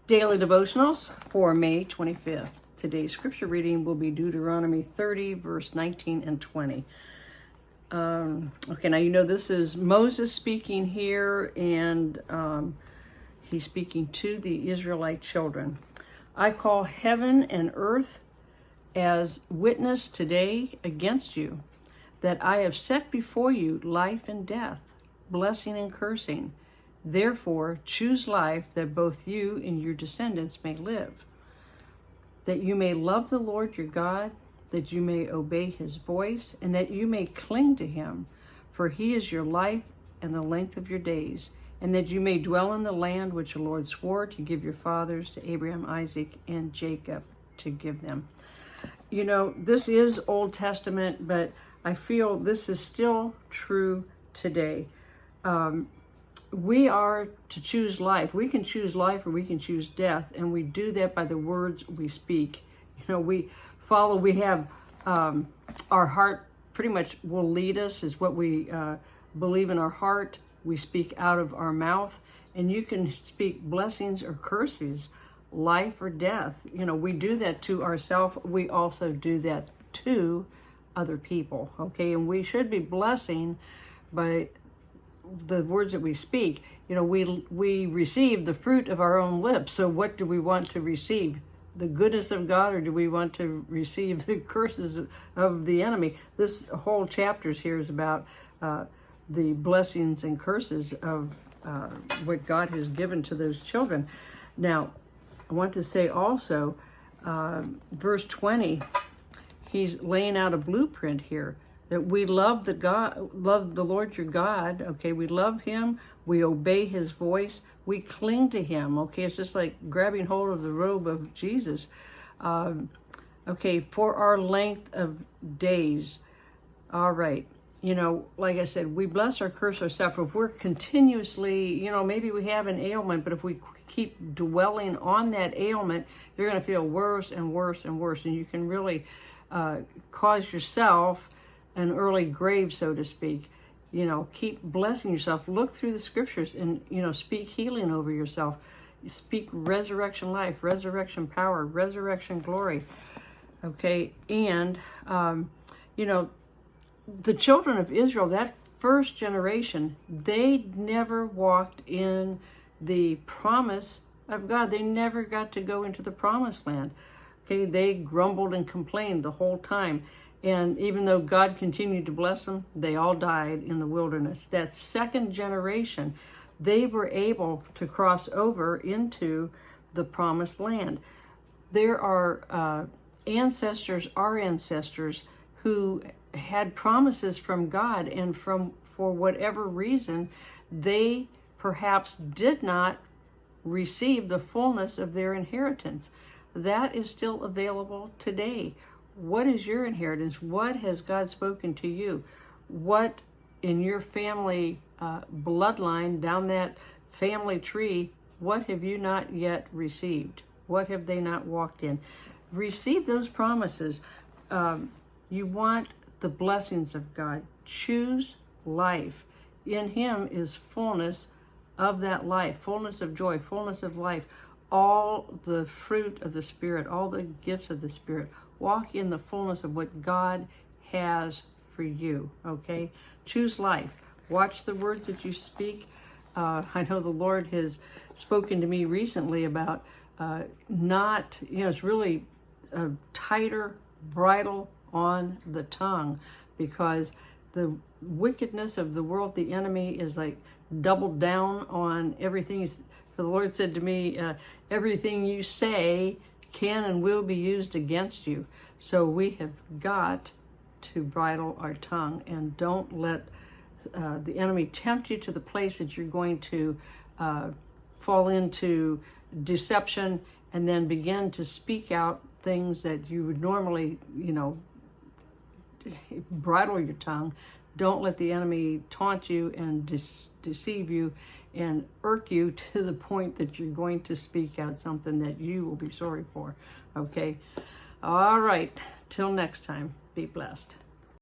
Daily Devotionals for May 25th. Today's scripture reading will be Deuteronomy 30, verse 19 and 20. Okay, now you know this is Moses speaking here, and he's speaking to the Israelite children. I call heaven and earth as witness today against you, that I have set before you life and death, blessing and cursing. Therefore, choose life, that both you and your descendants may live, that you may love the Lord your God, that you may obey his voice, and that you may cling to him, for he is your life and the length of your days, and that you may dwell in the land which the Lord swore to give your fathers, to Abraham, Isaac, and Jacob, to give them. You know, this is Old Testament, but I feel this is still true today. We are to choose life. We can choose life or we can choose death, and we do that by the words we speak. You know, we have our heart pretty much will lead us, is what we believe in our heart. We speak out of our mouth, and you can speak blessings or curses, life or death. You know, we do that to ourselves. We also do that to other people, okay? And we should be blessing by the words that we speak. You know, we receive the fruit of our own lips. So what do we want to receive? The goodness of God, or do we want to receive the curses of the enemy? This whole chapter here is about the blessings and curses of what God has given to those children. Now, I want to say also, verse 20, he's laying out a blueprint here, that we love the Lord your God, okay? We love him, we obey his voice, we cling to him, okay? It's just like grabbing hold of the robe of Jesus. Okay, for our length of days. All right, you know, like I said, we bless or curse ourselves. If we're continuously, you know, maybe we have an ailment, but if we keep dwelling on that ailment, you're going to feel worse and worse and worse, and you can really cause yourself an early grave, so to speak. You know, keep blessing yourself. Look through the scriptures and, you know, speak healing over yourself. Speak resurrection life, resurrection power, resurrection glory. Okay, and, you know, the children of Israel, that first generation, they never walked in the promise of God. They never got to go into the promised land. Okay, they grumbled and complained the whole time. And even though God continued to bless them, they all died in the wilderness. That second generation, they were able to cross over into the promised land. There are ancestors, our ancestors, who had promises from God, and for whatever reason, they perhaps did not receive the fullness of their inheritance. That is still available today. What is your inheritance? What has God spoken to you? What in your family bloodline, down that family tree, what have you not yet received? What have they not walked in? Receive those promises. You want the blessings of God. Choose life. In him is fullness of that life, fullness of joy, fullness of life, all the fruit of the Spirit, all the gifts of the Spirit. Walk in the fullness of what God has for you, okay? Choose life. Watch the words that you speak. I know the Lord has spoken to me recently about not, you know, it's really a tighter bridle on the tongue, because the wickedness of the world, the enemy, is like doubled down on everything. For the Lord said to me, everything you say can and will be used against you. So we have got to bridle our tongue, and don't let the enemy tempt you to the place that you're going to fall into deception and then begin to speak out things that you would normally, you know, bridle your tongue. Don't let the enemy taunt you and deceive you and irk you to the point that you're going to speak out something that you will be sorry for. Okay? All right. Till next time, be blessed.